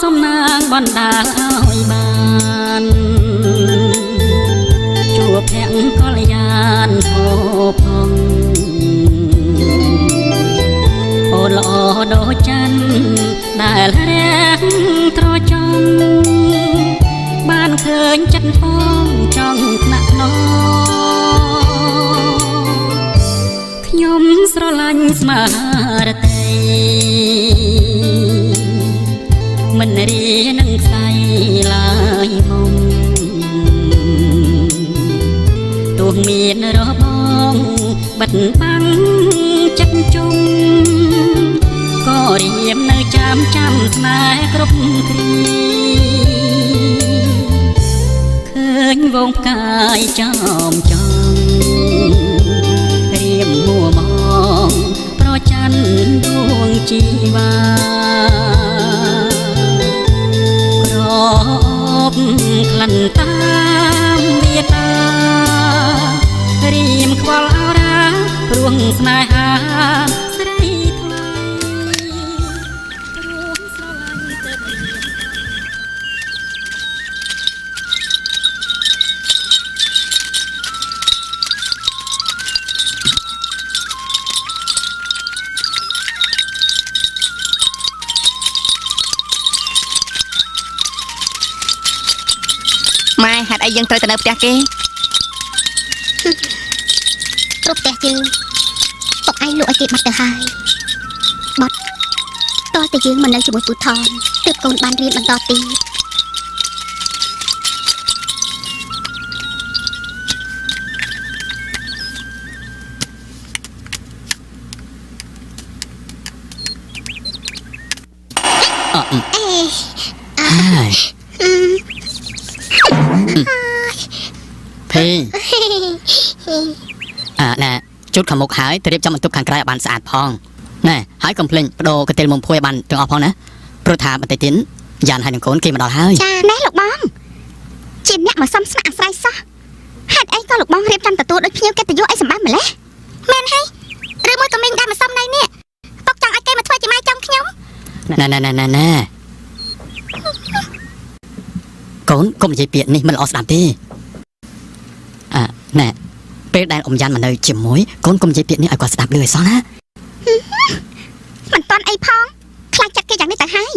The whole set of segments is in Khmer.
សំណាងបណ្ដាលឲ្យបានជួបភក្តិកល្យានផោផង់អូនល្អដូចច័ន្ទដែលរះត្រចង់បានឃើញចិត្តផងចង់ថ្នាក់ណោខ្ញុំស្រឡាញ់ស្មារតីមិនរៀននឹងខ្សែឡើយមុំទោះមានរបងបិទបាំងចិត្តជុំក៏រៀមនៅចាំស្នេហ៍គ្រប់គ្រាឃើញវងផ្កាយចំរៀមមួមងប្រច័នដួងជីវ៉ាក្របក្លិនតាមវាតារៀមខ្វល់អរាព្រួងស្នេហាស្រីថ្លៃរួងស្រឡាញ់ទៅម៉ែហេតុអីយើងត្រូវទៅនៅផ្ទះគេគ្រប់ផ្ទះយើងពុកឯងលក់ឲ្យគេបាត់ទៅហើយបាត់តើតែយើងមិននៅជាមួយពូថនទើបកូនបានរៀនបន្តទៀតភីណែជូតខាងមុខហើយទៅរៀបចំបន្ទប់ខាងក្រៅឲ្យបានស្អាតផងណែហើយកុំភ្លេចបដូរកន្ទេលមុំភួយឲ្យបានទាំងអស់ផងណាព្រោះថាបន្តិចទៀតយ៉ានហើយនឹងកូនគេមកដល់ហើយចាណែលោកបងជាអ្នកមកសំស្នាក់អាស្រ័យសោះហេតុអីក៏លោកបងរៀបចំទទួលដូចភ្ញៀវកិត្តិយសអីសម្បំម្លេះមែនហើយឬមួយក៏មីងដែរមកសំណៃនេះពុកចង់ឲ្យគេមកធ្វើជាម៉ែចង់ខ្ញុំណែកូនកុំនិយាយពាក្យនេះមិនល្អស្ដាប់ទេណែពេលដែលអ៊ំយ៉ាន់មកនៅជាមួយកូនកុំនិយាយពាក្យនេះឲ្យគាត់ស្ដាប់លឺឲ្យសោះណាមិនតាន់អីផងខ្លាចចាត់គេយ៉ាងនេះទៅហើយ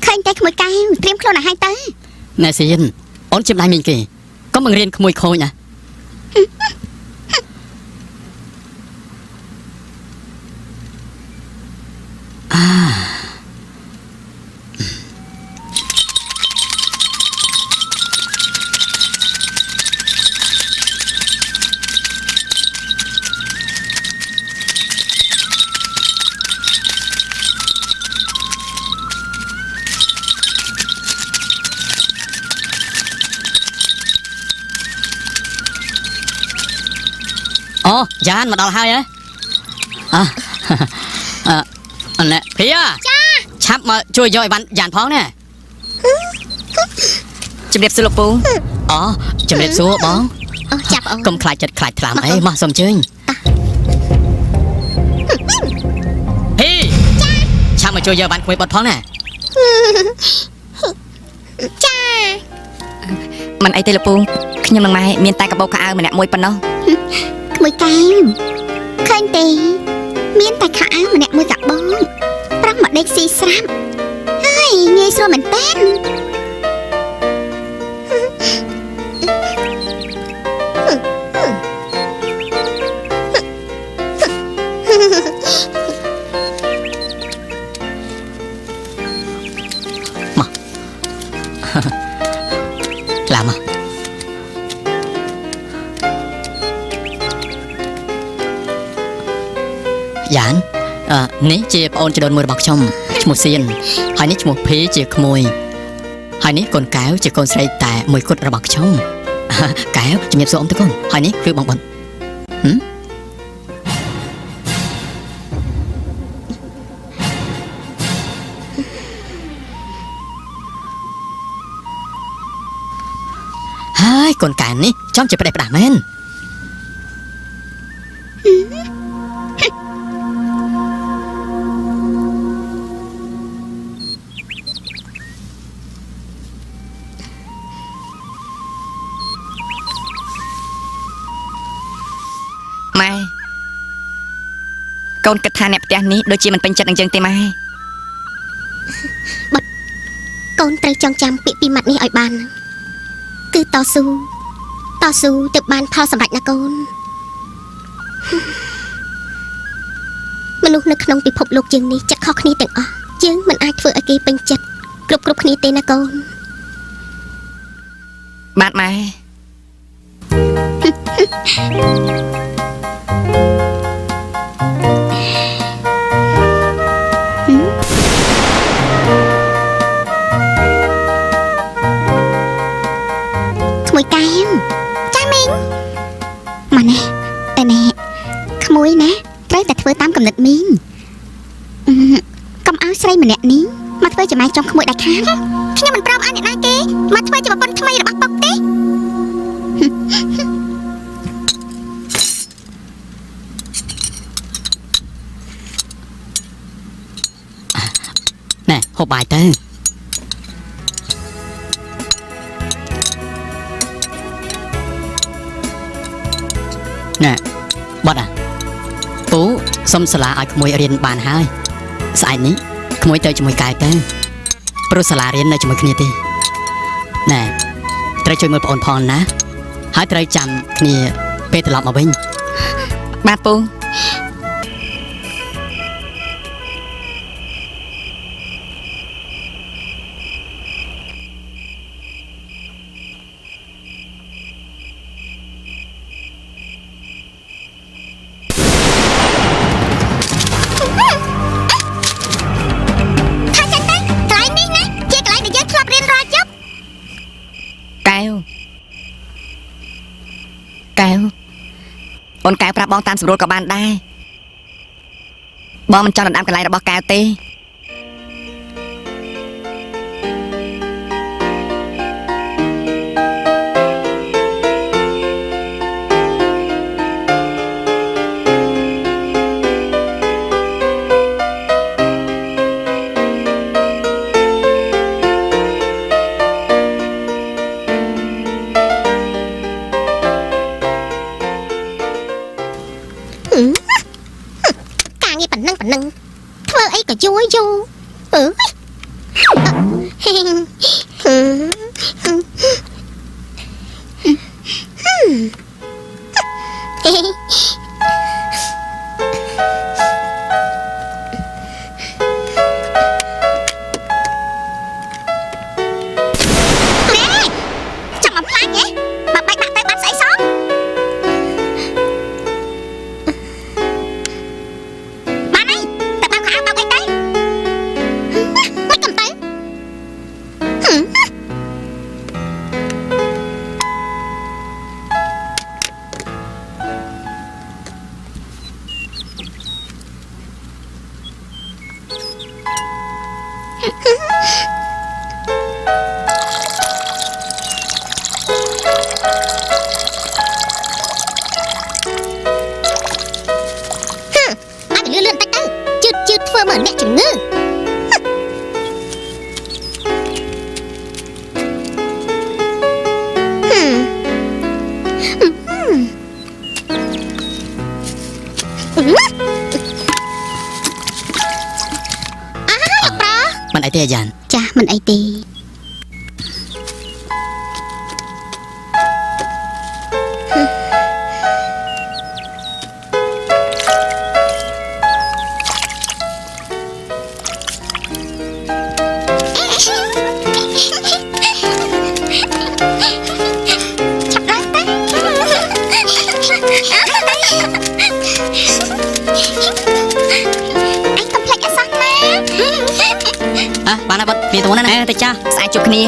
ឃើញតែក្មួយកែវត្រៀមខ្លួនឲ្យហើយទៅណែសៀនអូនជាម្ដាយមីងគេកុំបង្រៀនក្មួយខូចណាអូយ៉ានមកដល់ហើយហ៎ណែព្រាចាឆាប់មកជួយយកអីវ៉ាន់យ៉ានផងណាជំរាបសួរលោកពូអូជំរាបសួរបងអូចាប់អូកុំខ្លាចចិត្តខ្លាចថ្លើមអីមកសុំជើញហេឆាប់មកជួយយកអីវ៉ាន់ក្មួយបត់ផងណាចាមិនអីទេលោកពូខ្ញុំនឹងម៉ែមានតែកាបូបខោអាវម្នាក់មួយប៉ុណ្ណោះក្មួយកែវឃើញទេមានតែខោអាវម្នាក់មួយកាបងប្រឹងមកដេកស៊ីស្រាប់ហើយងាយស្រួលមែនតើមកឡាមកយ៉ាននេះជាប្អូនជីដូនមួយរបស់ខ្ញុំឈ្មោះសៀនហើយនេះឈ្មោះភីជាក្មួយហើយនេះកូនកែវជាកូនស្រីតែមួយគត់របស់ខ្ញុំកែវជំរាបសួរអ៊ំទៅកូនហើយនេះគឺបងបុនហើយកូនកែវនេះចំជាប្តេជ្ញាផ្ដាស់មែន កូនគិតថាអ្នកផ្ទះនេះដូចជាមិនពេញចិត្តនឹងយើងទេម៉ែ កូនត្រូវចងចាំពាក្យពីរម៉ាត់នេះឲ្យបានណាគឺតស៊ូទៅបានផលសម្រេចណាកូនមនុស្សនៅក្នុងពិភពលោកយើងនេះចិត្តខុសគ្នាទាំងអស់យើងមិនអាចធ្វើឲ្យគេពេញចិត្តគ្រប់គ្នាទេណាកូន បាទម៉ែ ក្មួយកែវចាមីងមកណែតែណែក្មួយណាត្រូវតែធ្វើតាមកំណត់មីងកុំឲ្យស្រីម្នាក់នេះមកធ្វើជាម៉ែចង់ក្មួយដាច់ខាតខ្ញុំមិនព្រមឲ្យអ្នកណាគេមកធ្វើជាប្រពន្ធថ្មីរបស់ពុកទេ ណែហូបបាយទៅណែបាត់ពូសុំសាលាឲ្យក្មួយរៀនបានហើយស្អែកនេះក្មួយទៅជាមួយកែវទៅព្រោះសាលារៀននៅជាមួយគ្នាទេណែត្រូវជួយមើលប្អូនផងណាហើយត្រូវចាំគ្នាពេលត្រឡប់មកវិញ បាទពូ កែវអូនកែវប្រាប់បងតាមស្រួលក៏បានដែរបងមិនចង់ដណ្ដើមកន្លែងរបស់កែវទេ ការងារប៉ុណ្ណឹងធ្វើអីក៏យូរចាំមកផ្លាញ់ហ៎បើបាច់ដាក់ទៅបាត់ស្អីសោះ លឿនតិចទៅជឿធ្វើមើលអ្នកជំងឺ មិនអីទេអាយ៉ាន ចាស់មិនអីទេ បានហើយបាត់គ្នាទៅណាទៅចាស់ ស្អែកជួបគ្នា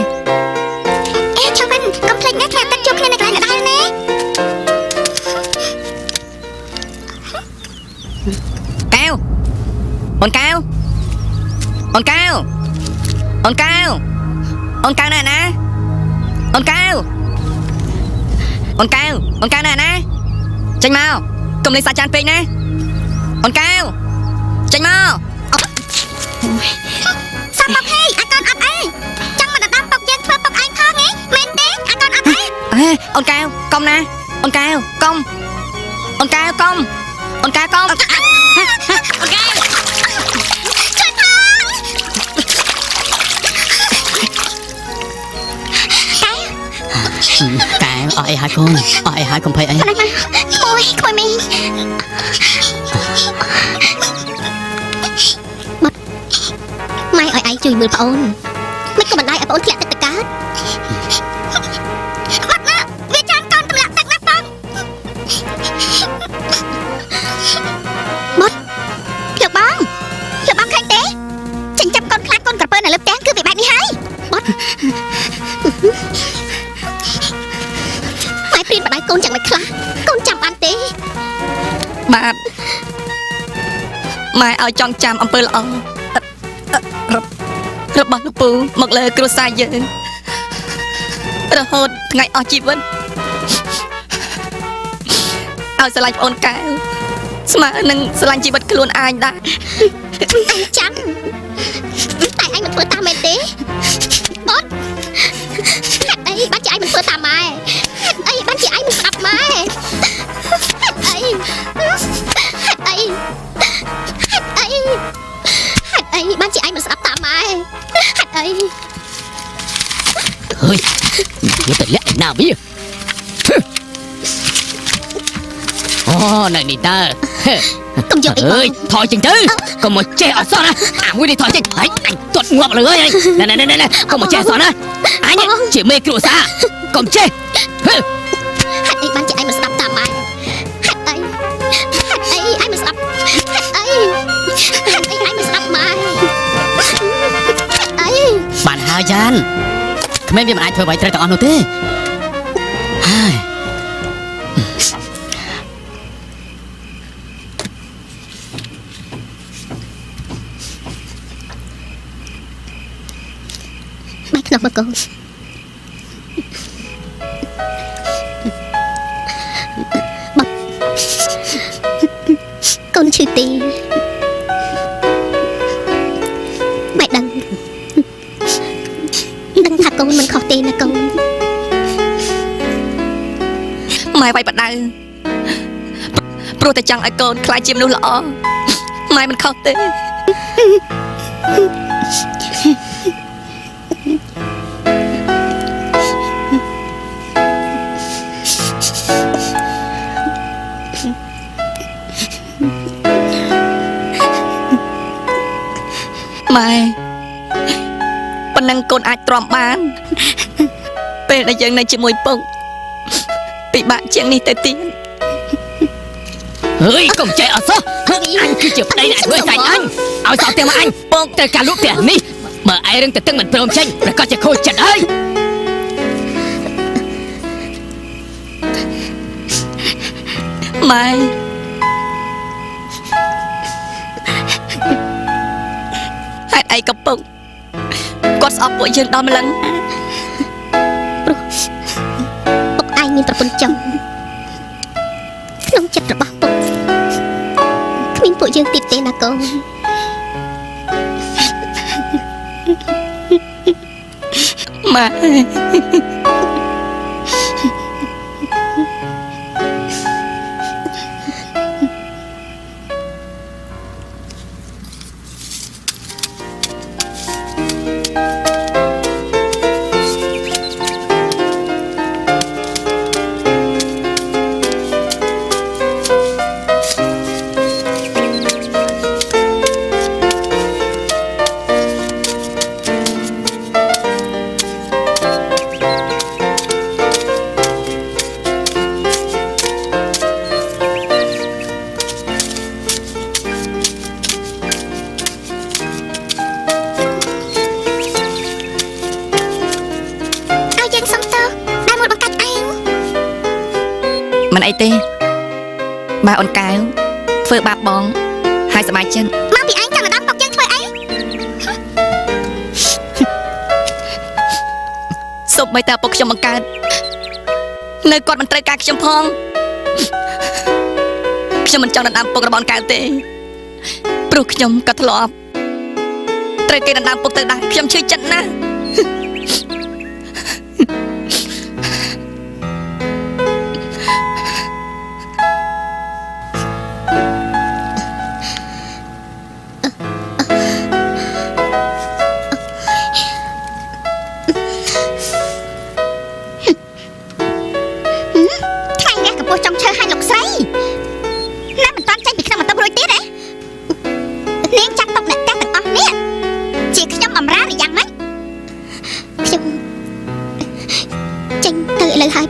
អេឆាវិនកុំភ្លេចណាថាទឹកជួបគ្នានៅកន្លែងដដែលណា កែវអូនកែវអូនកែវអូនកែវអូនកែវណែណាអូនកែវអូនកែវអូនកែវណែណាចេញមកកុំលេងសាចានពេកណាអូនកែវចេញមក សាប់មកហេអាកូនអត់អីចង់មកដណ្ដើមពុកយើងធ្វើពុកឯងផងហ៎មែនទេអាកូនអត់អី អូនកែវកុំណាអូនកែវកុំអូនកែវកុំអូនកែវកុំ ហើយកូនអស់អីហើយកុំភ័យអី ខ្លាចណាស់ក្មួយមីងម៉ែឲ្យឯងជួយមើលប្អូនមិនក៏បណ្ដាយឲ្យប្អូនធ្លាក់ទឹកទៅកើតអត់ណាវាចាំកូនទម្លាក់ទឹកណាបងមកលោកបងឃើញទេចិញ្ចឹមកូនខ្លាចកូនក្រពើនៅលើផ្ទះគឺវាបែបនេះហើយមកម៉ែព្រៀនបណ្ដាយកូនយ៉ាងម៉េចខ្លះកូនចាំបានទេ បាទម៉ែឲ្យចង់ចាំអំពើល្អរបស់លោកពូមកលើគ្រួសារយើងរហូតថ្ងៃអស់ជីវិតឲ្យស្រឡាញ់ប្អូនកែវស្មើនឹងស្រឡាញ់ជីវិតខ្លួនឯងដែរ អញចាំតែអញមិនធ្វើតាមម៉ែទេបតហេតុអីបានជាអញមិនធ្វើតាមម៉ែហេតុអីបានជាអញមិនស្ដាប់ម៉ែហេតុអីបានជាអញមិនស្ដាប់តាមម៉ែហេតុអី ហើយវាទៅលាក់ឯណាវាអូនៅនេះតើ កុំយកអី អើយថយចេញទៅកុំមកចេះអត់សោះណាអាមួយនេះថយចេញហើយអញទាត់ងាប់លើហើយកុំមកចេះសោះណាអញជាមេគ្រួសារកុំចេះ ហេតុអីបានជាអញមិនស្ដាប់តាមម៉ែហេតុអីអញមិនស្ដាប់ហេតុអីអញមិនស្ដាប់ម៉ែហេតុអី បានហើយចានគ្មានវាមិនអាចធ្វើអ្វីត្រូវទាំងអស់នោះទេហើយ ម៉ែខ្នោះមកកូនបាត់កូនឈឺទេម៉ែដឹងថាកូនមិនខុសទេណាកូន ម៉ែវាយបដៅព្រោះតែចង់ឲ្យកូនខ្លាចជាមនុស្សល្អម៉ែមិនខុសទេម៉ែប៉ុណ្ណឹងកូនអាចទ្រាំបានពេលដែលយើងនៅជាមួយពុកពិបាកជាងនេះទៅទៀត ហើយកុំចេះអត់សោះអញគឺជាប្តីអ្នកធ្វើសាច់អញឲ្យសោះទាំងមកអញពងត្រូវការលក់ផ្ទះនេះបើឯរឿងទៅទឹកមិនព្រមចេញប្រកាសជាខូចចិត្តហើយ ម៉ែហេតុអីកំពុងគាត់ស្អប់ពួកយើងដល់ម្លឹង ពុកឯងមានប្រពន្ធចុងក្នុងចិត្តរបស់ពុកគ្មានពួកយើងទៀតទេណាកូន ម៉ែ មិនអីទេបើអូនកែវធ្វើបាបបងហើយសប្បាយចិត្ត មកពីឯងចង់ដណ្ដើមពុកយើងធ្វើអី សូម្បីតែពុកខ្ញុំបង្កើតនៅគាត់មិនត្រូវការខ្ញុំផងខ្ញុំមិនចង់ដណ្ដើមពុករបស់អូនកែវទេព្រោះខ្ញុំក៏ធ្លាប់ត្រូវគេដណ្ដើមពុកទៅដែរខ្ញុំឈឺចិត្តណាស់ ម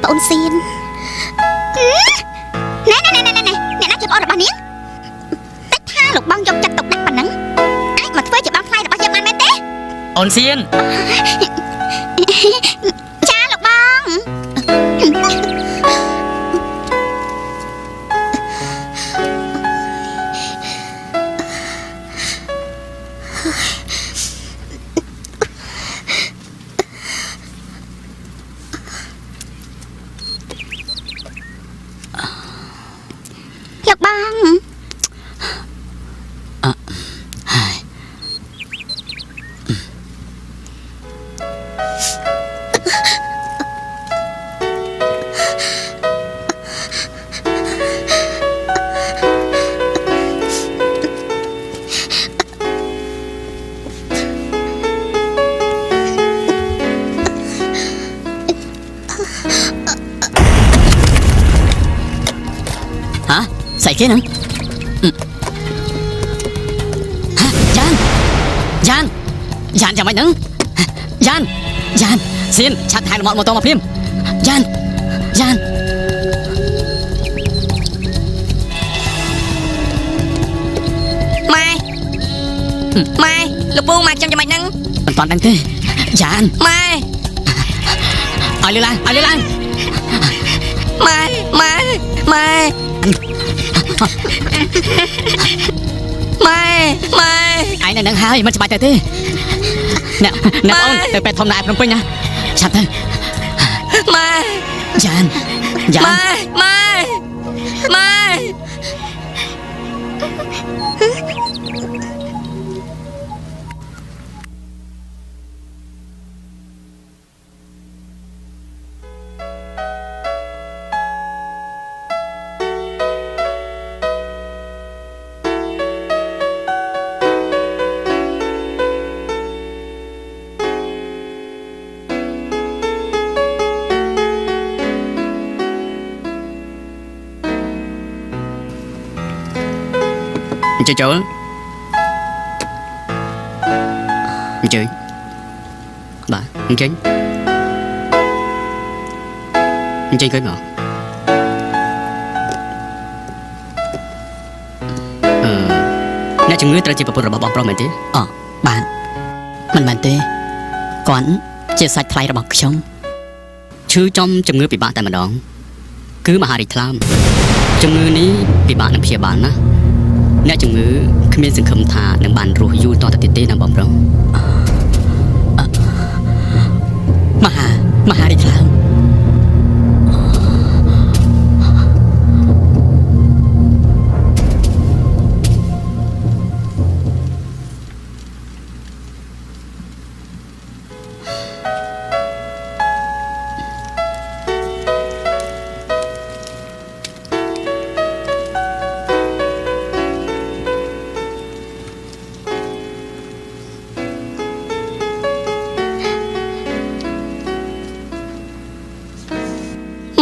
ប្អូនសៀនណែអ្នកណាជាប្អូនរបស់នាងតែថាលោកបងយកចិត្តទុកដាក់ប៉ុណ្ណឹងអាចមកធ្វើជាបងថ្លៃរបស់យើងបានមែនទេ អូនសៀន ចាលោកបង លោកបង ស្អីគេហ្នឹងយ៉ានយ៉ាងម៉េចហ្នឹងយ៉ានសៀនឆាត់ថែម៉ូតូមកភ្លាមយ៉ាន ម៉ែលោកពូម៉ែខ្ញុំយ៉ាងម៉េចហ្នឹង មិនតាន់ដឹងទេយ៉ាន ម៉ែ ឲ្យលឺឡើង ម៉ែឯងនៅនឹងហើយមិនច្បាច់ទៅទេអ្នកអូនទៅពេទ្យធំនៅឯភ្នំពេញណាឆាប់ទៅ ម៉ែ យ៉ាន ម៉ែ អញ្ជើញចូលអញ្ជើញបាទអញ្ជើញឃើញមកអ្នកជំងឺត្រូវជាប្រពន្ធរបស់បងប្រុសមែនទេបាទមិនមែនទេគាត់ជាសាច់ថ្លៃរបស់ខ្ញុំឈឺចំជំងឺពិបាកតែម្ដងគឺមហារីកថ្លើមជំងឺនេះពិបាកនឹងព្យាបាលណាអ្នកជំងឺគ្មានសង្ឃឹមថានឹងបានរស់យូរតទៅទៀតទេណាបងប្រុសមហារីកថ្លើម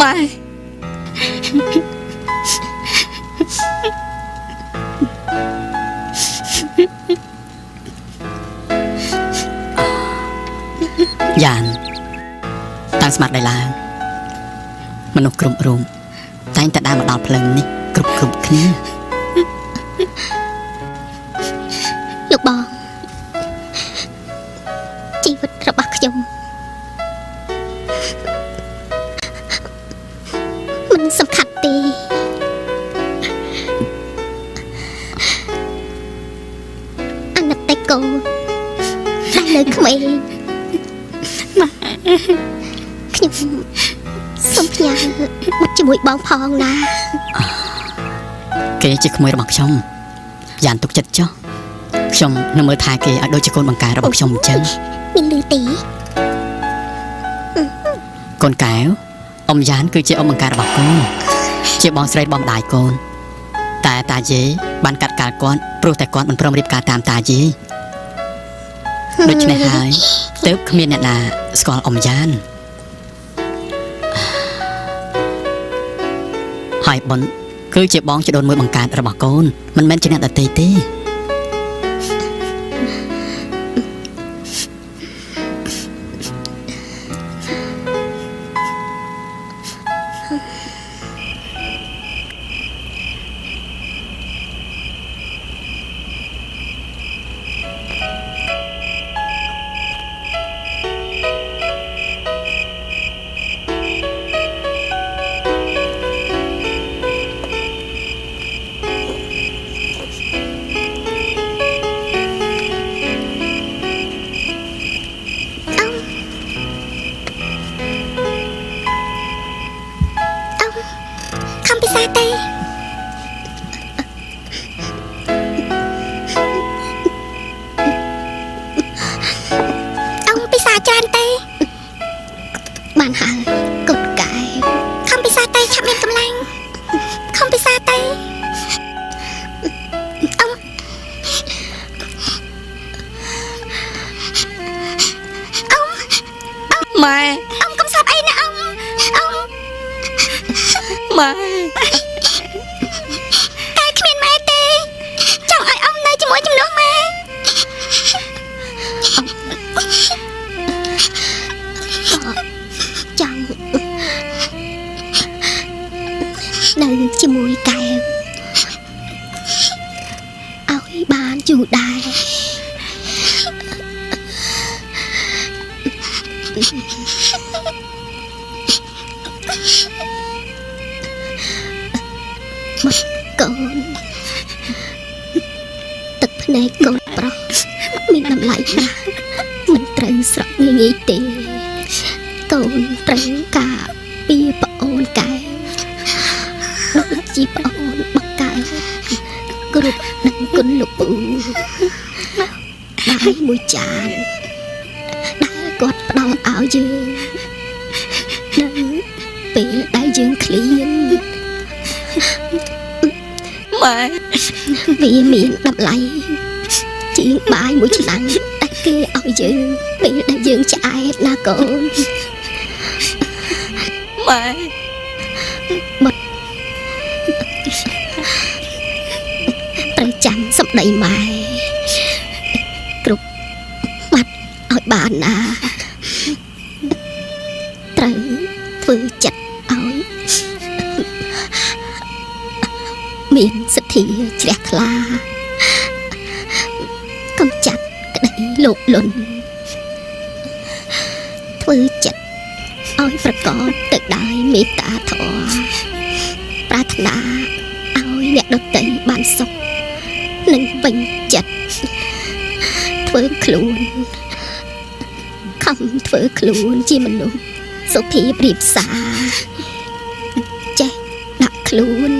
ម៉ែ យ៉ានតាំងស្មាត់ដៃឡើងមនុស្សគ្រប់រូបតែងតែដើរមកដល់ផ្លូវនេះគ្រប់គ្នា លោកបងជីវិតរបស់ខ្ញុំមិនសំខាន់ទេអាណិតតែកូនដែលនៅក្មេងខ្ញុំសូមផ្ញើមកជាមួយបងផងណា គេជាក្មួយរបស់ខ្ញុំយ៉ានទុកចិត្តចុះខ្ញុំនឹងមើលថែគេឲ្យដូចជាកូនបង្ការរបស់ខ្ញុំអញ្ចឹង មានលឺទេ កូនកែវអ៊ំយ៉ានគឺជាអ៊ំបង្ការរបស់កូនជាបងស្រីរបស់ម្ដាយកូនតែតាយាយបានកាត់កាលគាត់ព្រោះតែគាត់មិនព្រមរៀបការតាមតាយាយដូច្នេះហើយទើបគ្មានអ្នកណាស្គាល់អ៊ំយ៉ានហើយប៉ុនគឺជាបងចដូនមួយបង្កើតរបស់កូនមិនមែនជាអ្នកដទៃទេ ម៉ែ ôngកំសាប់អីណាông ម៉ែ តែគ្មានម៉ែទេចង់ឲ្យôngនៅជាមួយជំនួសម៉ែចង់នៅជាមួយកែវឲ្យបានយូរដែរមកកូនទឹកភ្នែកកូនប្រុសមានតម្លៃណាស់មិនត្រូវស្រក់ងាយៗទេកូនត្រូវការពីប្អូនកែវដូចជាប្អូនបកកែវគ្រប់នឹងគុណលោកពូបាយមួយចានដែលគាត់ផ្ដល់ឲ្យយើងនៅពេលដែលយើងឃ្លាន ម៉ែ វាមានតម្លៃជាងបាយមួយឆ្នាំងដែលគេឲ្យយើងពេលដែលយើងឆ្អែតណាកូន ម៉ែ ត្រូវចាំសម្ដីម៉ែគ្រប់បាត់ឲ្យបានណាត្រូវធ្វើចិត្តឲ្យមានសទ្ធាជ្រះថ្លាកំចាត់ក្តីលោភលន់ធ្វើចិត្តឲ្យប្រកបទៅដោយមេត្តាធម៌ប្រាថ្នាឲ្យអ្នកដទៃបានសុខនិងពេញចិត្តធ្វើខ្លួនខំធ្វើខ្លួនជាមនុស្សសុភាពរៀបសារចេះដាក់ខ្លួន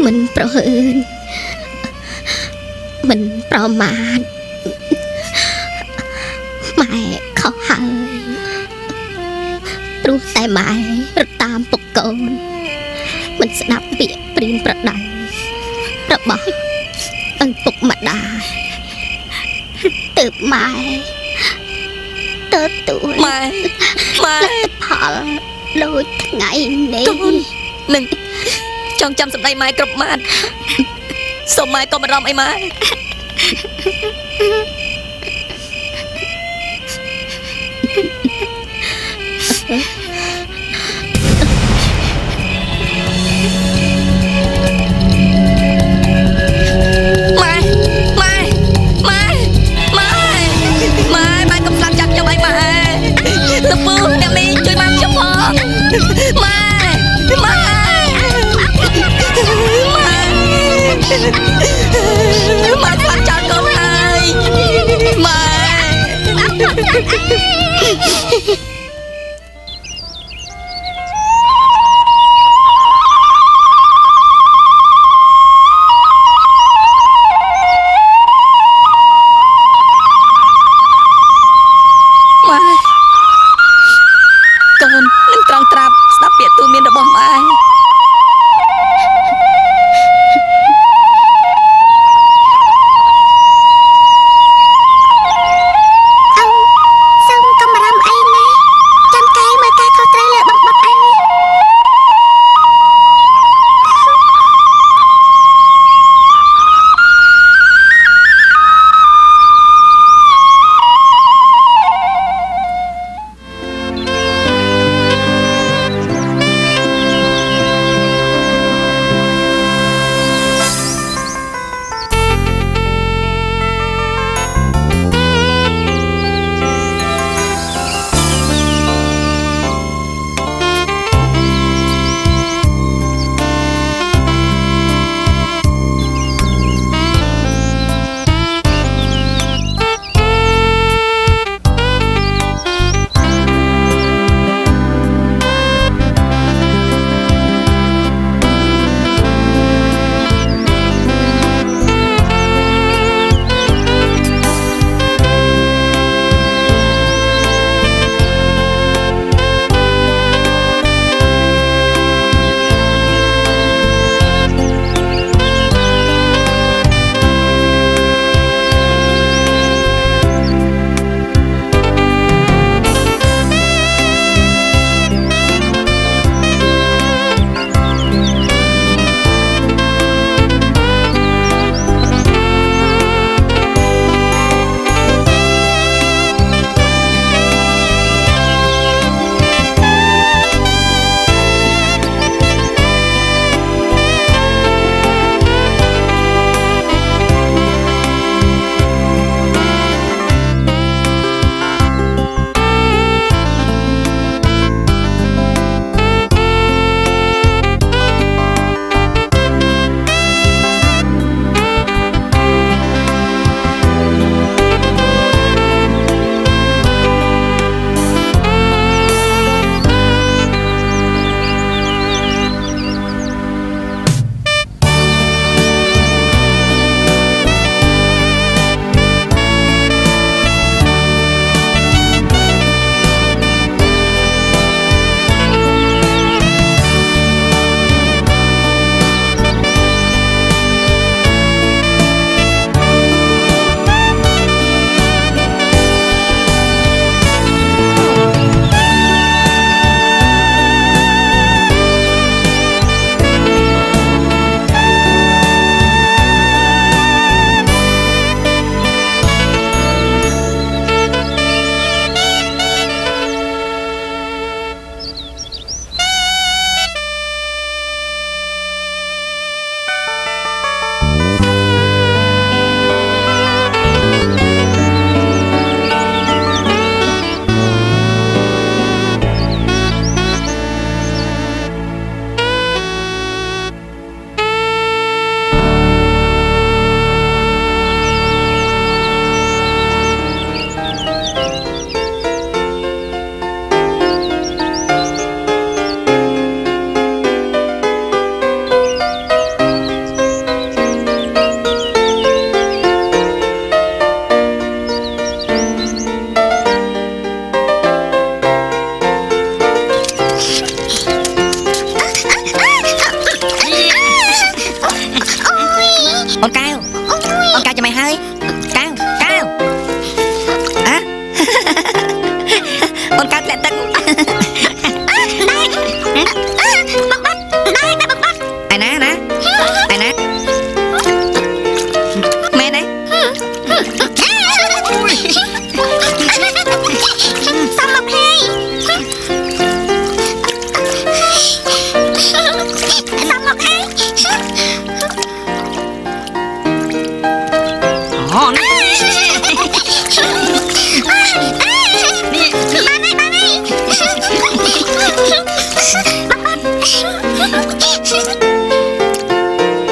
មិនប្រហើនមិនប្រមាថម៉ែខុសហើយព្រោះតែម៉ែរត់តាមពុកកូនមិនស្ដាប់ពាក្យព្រៀនប្រដៅរបស់ឪពុកម្ដាយទើបម៉ែទទួល ម៉ែម៉ែ លទ្ធផលដូចថ្ងៃនេះ កូននឹងចង់ចាំសម្ដីម៉ែគ្រប់ម៉ាត់សូមម៉ែកុំបារម្ភអីម៉ែ ម៉ែម៉ែម៉ែម៉ែម៉ែម៉ែកុំស្លាប់ចាក់ខ្ញុំអីម៉ែលោកពូអ្នកមីងជួយម៉ែខ្ញុំផងម៉ែម៉ែម៉ែម៉ែខ្លាចចោលកូនហើយម៉ែ កូននឹងត្រង់ត្រាប់ស្ដាប់ពាក្យទូន្មានរបស់ម៉ែ សូមកុំបារម្ភអី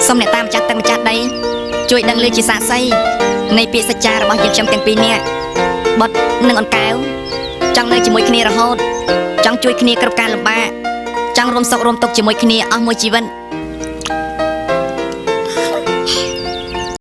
សូមអ្នកតាមម្ចាស់ទឹកម្ចាស់ដីជួយដឹងលើជាសាក្សីនៃពាក្យសច្ចារបស់យើងខ្ញុំទាំងពីរនាក់បុត្រនិងអង្កែវចង់នៅជាមួយគ្នារហូតចង់ជួយគ្នាគ្រប់ការលំបាកចង់រួមសុខរួមទុក្ខជាមួយគ្នាអស់មួយជីវិត